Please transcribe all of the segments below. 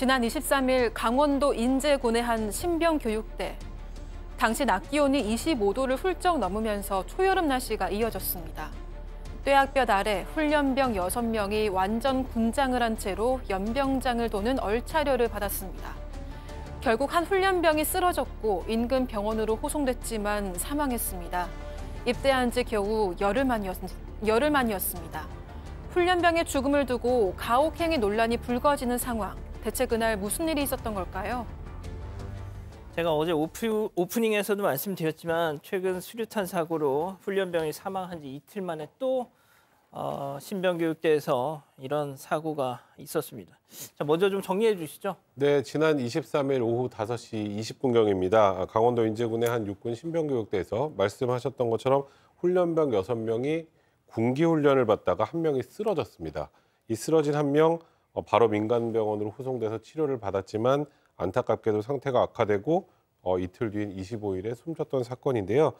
지난 23일 강원도 인제군의 한 신병교육대. 당시 낮 기온이 25도를 훌쩍 넘으면서 초여름 날씨가 이어졌습니다. 뙤약볕 아래 훈련병 6명이 완전 군장을 한 채로 연병장을 도는 얼차려를 받았습니다. 결국 한 훈련병이 쓰러졌고 인근 병원으로 호송됐지만 사망했습니다. 입대한 지 겨우 열흘 만이었습니다. 훈련병의 죽음을 두고 가혹행위 논란이 불거지는 상황. 대체 그날 무슨 일이 있었던 걸까요? 제가 어제 오프닝에서도 말씀드렸지만 최근 수류탄 사고로 훈련병이 사망한 지 이틀 만에 또 신병교육대에서 이런 사고가 있었습니다. 자, 먼저 좀 정리해 주시죠. 네, 지난 23일 오후 5시 20분경입니다. 강원도 인제군의 한 육군 신병교육대에서 말씀하셨던 것처럼 훈련병 6명이 군기훈련을 받다가 한 명이 쓰러졌습니다. 이 쓰러진 한 명 바로 민간병원으로 후송돼서 치료를 받았지만 안타깝게도 상태가 악화되고 이틀 뒤인 25일에 숨졌던 사건인데요.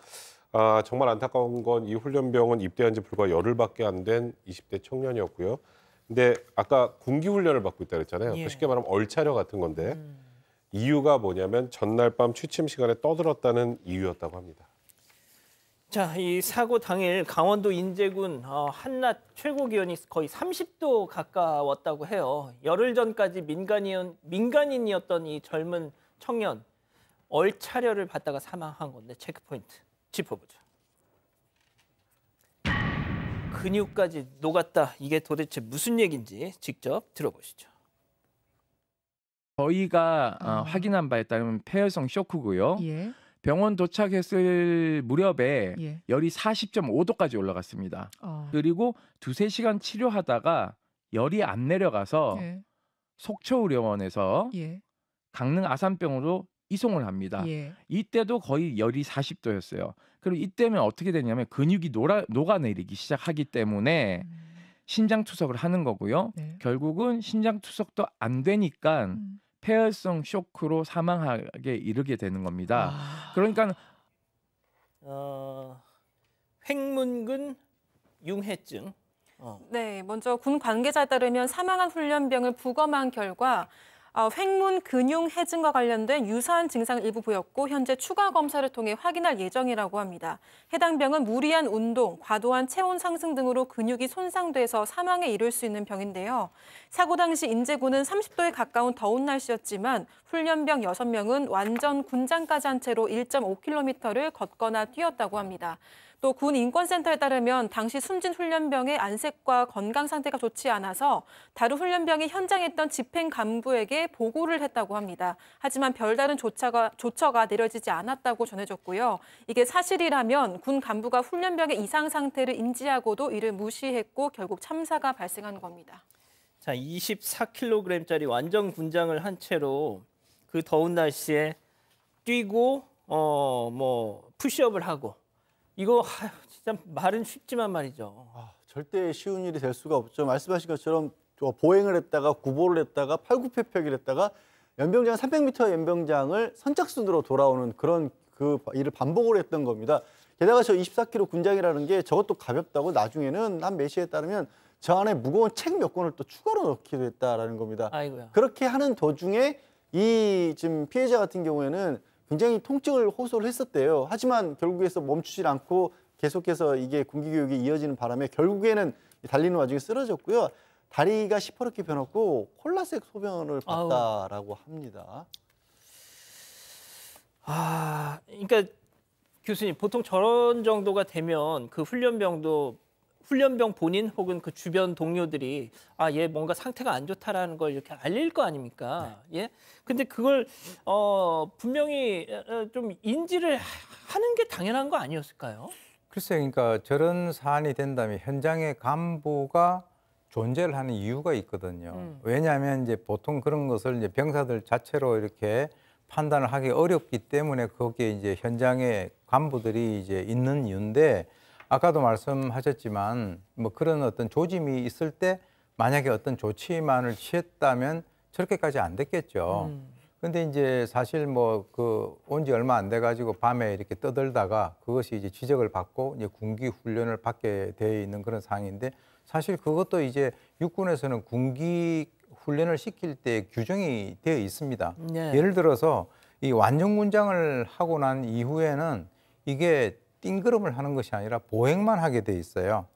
정말 안타까운 건 이 훈련병은 입대한 지 불과 열흘밖에 안 된 20대 청년이었고요. 근데 아까 군기훈련을 받고 있다 그랬잖아요. 예. 쉽게 말하면 얼차려 같은 건데 이유가 뭐냐면 전날 밤 취침 시간에 떠들었다는 이유였다고 합니다. 자, 이 사고 당일 강원도 인제군 한낮 최고 기온이 거의 30도 가까웠다고 해요. 열흘 전까지 민간인이었던 이 젊은 청년 얼차려를 받다가 사망한 건데 체크포인트 짚어보죠. 근육까지 녹았다. 이게 도대체 무슨 얘기인지 직접 들어보시죠. 저희가 확인한 바에 따르면 폐혈성 쇼크고요. 예. 병원 도착했을 무렵에 예. 열이 40.5도까지 올라갔습니다. 그리고 2~3시간 치료하다가 열이 안 내려가서 예. 속초의료원에서 예. 강릉 아산병으로 이송을 합니다. 예. 이때도 거의 열이 40도였어요. 그리고 이때면 어떻게 되냐면 근육이 녹아내리기 시작하기 때문에 신장 투석을 하는 거고요. 네. 결국은 신장 투석도 안 되니까 폐혈성 쇼크로 사망하게 이르게 되는 겁니다. 그러니까 횡문근 융해증. 네, 먼저 군 관계자에 따르면 사망한 훈련병을 부검한 결과 횡문 근육 해증과 관련된 유사한 증상을 일부 보였고 현재 추가 검사를 통해 확인할 예정이라고 합니다. 해당 병은 무리한 운동, 과도한 체온 상승 등으로 근육이 손상돼서 사망에 이를 수 있는 병인데요. 사고 당시 인제군은 30도에 가까운 더운 날씨였지만 훈련병 6명은 완전 군장까지 한 채로 1.5km를 걷거나 뛰었다고 합니다. 또 군 인권센터에 따르면 당시 숨진 훈련병의 안색과 건강 상태가 좋지 않아서 다른 훈련병이 현장에 있던 집행 간부에게 보고를 했다고 합니다. 하지만 별다른 조처가 내려지지 않았다고 전해졌고요. 이게 사실이라면 군 간부가 훈련병의 이상 상태를 인지하고도 이를 무시했고 결국 참사가 발생한 겁니다. 자, 24kg짜리 완전 군장을 한 채로 그 더운 날씨에 뛰고 푸시업을 하고 이거 진짜 말은 쉽지만 말이죠. 절대 쉬운 일이 될 수가 없죠. 말씀하신 것처럼 보행을 했다가 구보를 했다가 팔굽혀펴기를 했다가 연병장 300m 연병장을 선착순으로 돌아오는 그런 그 일을 반복을 했던 겁니다. 게다가 저 24kg 군장이라는 게 저것도 가볍다고 나중에는 한 메시에 따르면 저 안에 무거운 책 몇 권을 또 추가로 넣기도 했다라는 겁니다. 아이고야. 그렇게 하는 도중에 이 지금 피해자 같은 경우에는 굉장히 통증을 호소를 했었대요. 하지만 결국에서 멈추질 않고 계속해서 이게 군기교육이 이어지는 바람에 결국에는 달리는 와중에 쓰러졌고요. 다리가 시퍼렇게 변했고 콜라색 소변을 봤다라고 합니다. 그러니까 교수님 보통 저런 정도가 되면 그 훈련병 본인 혹은 그 주변 동료들이 얘 뭔가 상태가 안 좋다라는 걸 이렇게 알릴 거 아닙니까? 예? 근데 그걸 분명히 좀 인지를 하는 게 당연한 거 아니었을까요? 글쎄, 그러니까 저런 사안이 된다면 현장의 간부가 존재를 하는 이유가 있거든요. 왜냐하면 이제 보통 그런 것을 이제 병사들 자체로 이렇게 판단을 하기 어렵기 때문에 거기에 이제 현장의 간부들이 이제 있는 이유인데, 아까도 말씀하셨지만 뭐 그런 어떤 조짐이 있을 때 만약에 어떤 조치만을 취했다면 저렇게까지 안 됐겠죠. 근데 이제 사실 뭐 온 지 얼마 안 돼 가지고 밤에 이렇게 떠들다가 그것이 이제 지적을 받고 이제 군기 훈련을 받게 돼 있는 그런 상황인데, 사실 그것도 이제 육군에서는 군기 훈련을 시킬 때 규정이 되어 있습니다. 네. 예를 들어서 이 완전군장을 하고 난 이후에는 이게 띵그럼을 하는 것이 아니라 보행만 하게 돼 있어요.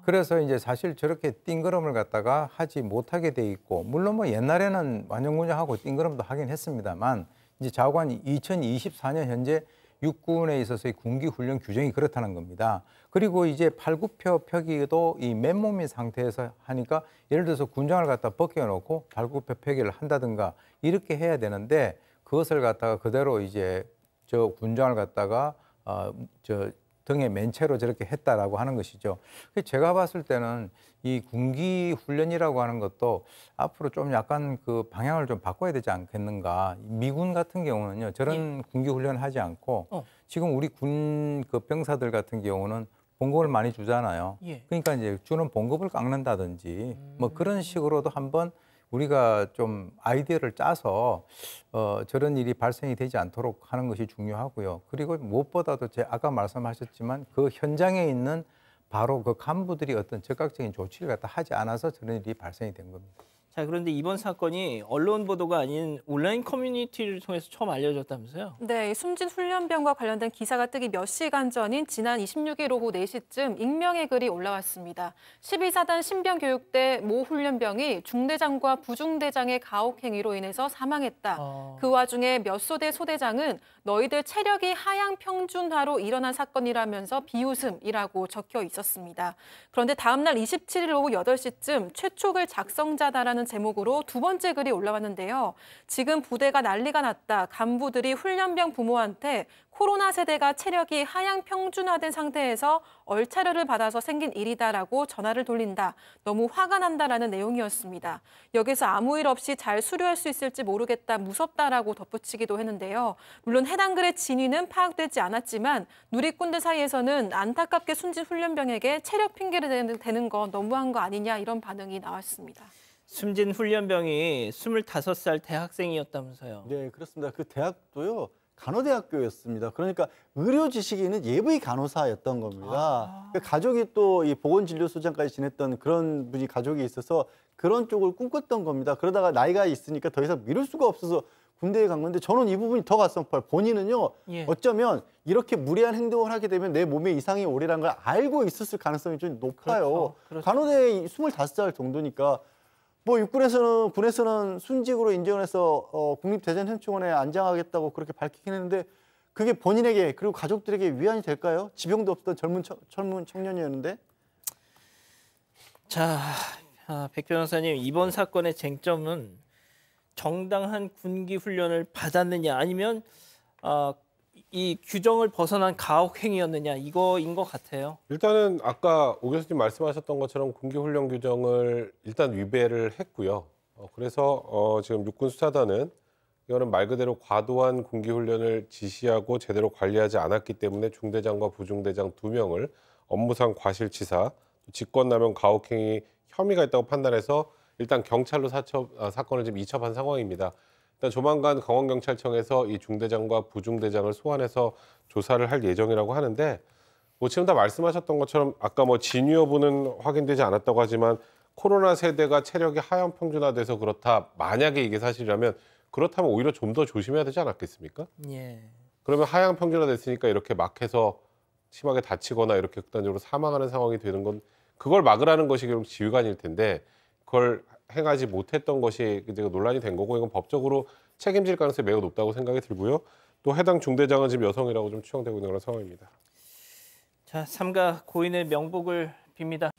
그래서 이제 사실 저렇게 띵그럼을 갖다가 하지 못하게 돼 있고, 물론 뭐 옛날에는 완전군장하고 띵그럼도 하긴 했습니다만, 이제 자관 2024년 현재 육군에 있어서의 군기 훈련 규정이 그렇다는 겁니다. 그리고 이제 팔굽혀펴기도 이 맨몸인 상태에서 하니까, 예를 들어서 군장을 갖다 벗겨놓고 팔굽혀펴기를 한다든가 이렇게 해야 되는데, 그것을 갖다가 그대로 이제 저 군장을 갖다가 저 등에 맨 채로 저렇게 했다라고 하는 것이죠. 제가 봤을 때는 이 군기 훈련이라고 하는 것도 앞으로 좀 약간 그 방향을 좀 바꿔야 되지 않겠는가. 미군 같은 경우는요, 저런 군기 훈련을 하지 않고 지금 우리 군 그 병사들 같은 경우는 봉급을 많이 주잖아요. 그러니까 이제 주는 봉급을 깎는다든지 뭐 그런 식으로도 한번 우리가 좀 아이디어를 짜서 저런 일이 발생이 되지 않도록 하는 것이 중요하고요. 그리고 무엇보다도 아까 말씀하셨지만 그 현장에 있는 바로 그 간부들이 어떤 적극적인 조치를 갖다 하지 않아서 저런 일이 발생이 된 겁니다. 자, 그런데 이번 사건이 언론 보도가 아닌 온라인 커뮤니티를 통해서 처음 알려졌다면서요? 네, 숨진 훈련병과 관련된 기사가 뜨기 몇 시간 전인 지난 26일 오후 4시쯤 익명의 글이 올라왔습니다. 12사단 신병교육대 모 훈련병이 중대장과 부중대장의 가혹 행위로 인해서 사망했다. 그 와중에 몇 소대 소대장은 너희들 체력이 하향 평준화로 일어난 사건이라면서 비웃음이라고 적혀 있었습니다. 그런데 다음 날 27일 오후 8시쯤 최촉을 작성자다라는 제목으로 두 번째 글이 올라왔는데요. 지금 부대가 난리가 났다. 간부들이 훈련병 부모한테 코로나 세대가 체력이 하향 평준화된 상태에서 얼차려를 받아서 생긴 일이다라고 전화를 돌린다. 너무 화가 난다라는 내용이었습니다. 여기서 아무 일 없이 잘 수료할 수 있을지 모르겠다. 무섭다라고 덧붙이기도 했는데요. 물론 해당 글의 진위는 파악되지 않았지만 누리꾼들 사이에서는 안타깝게 숨진 훈련병에게 체력 핑계를 대는 건 너무한 거 아니냐 이런 반응이 나왔습니다. 숨진 훈련병이 25살 대학생이었다면서요? 네, 그렇습니다. 그 대학도요, 간호대학교였습니다. 그러니까 의료 지식이 있는 예비 간호사였던 겁니다. 그 가족이 또 이 보건진료소장까지 지냈던 그런 분이 가족이 있어서 그런 쪽을 꿈꿨던 겁니다. 그러다가 나이가 있으니까 더 이상 미룰 수가 없어서 군대에 간 건데, 저는 이 부분이 더 가슴 아파요. 본인은요, 어쩌면 이렇게 무리한 행동을 하게 되면 내 몸에 이상이 오리라는 걸 알고 있었을 가능성이 좀 높아요. 그렇죠. 간호대 25살 정도니까 뭐 육군에서는, 군에서는 순직으로 인정을 해서 국립대전현충원에 안장하겠다고 그렇게 밝히긴 했는데, 그게 본인에게 그리고 가족들에게 위안이 될까요? 지병도 없었던 젊은 청년이었는데. 자, 백 변호사님, 이번 사건의 쟁점은 정당한 군기 훈련을 받았느냐, 아니면 이 규정을 벗어난 가혹 행위였느냐, 이거인 것 같아요. 일단은 아까 오 교수님 말씀하셨던 것처럼 군기훈련 규정을 일단 위배를 했고요. 그래서 지금 육군 수사단은 이거는 말 그대로 과도한 군기훈련을 지시하고 제대로 관리하지 않았기 때문에 중대장과 부중대장 2명을 업무상 과실치사, 직권남용 가혹행위 혐의가 있다고 판단해서 일단 경찰로 사건을 지금 이첩한 상황입니다. 일단 조만간 강원경찰청에서 이 중대장과 부중대장을 소환해서 조사를 할 예정이라고 하는데, 뭐 지금 다 말씀하셨던 것처럼 아까 뭐 진위 여부는 확인되지 않았다고 하지만 코로나 세대가 체력이 하향 평준화돼서 그렇다. 만약에 이게 사실이라면 그렇다면 오히려 좀 더 조심해야 되지 않았겠습니까? 예. 그러면 하향 평준화됐으니까 이렇게 막 해서 심하게 다치거나 이렇게 극단적으로 사망하는 상황이 되는 건, 그걸 막으라는 것이 결국 지휘관일 텐데 그걸 행하지 못했던 것이 이제 논란이 된 거고, 이건 법적으로 책임질 가능성이 매우 높다고 생각이 들고요. 또 해당 중대장은 지금 여성이라고 좀 추정되고 있는 그런 상황입니다. 자, 삼가 고인의 명복을 빕니다.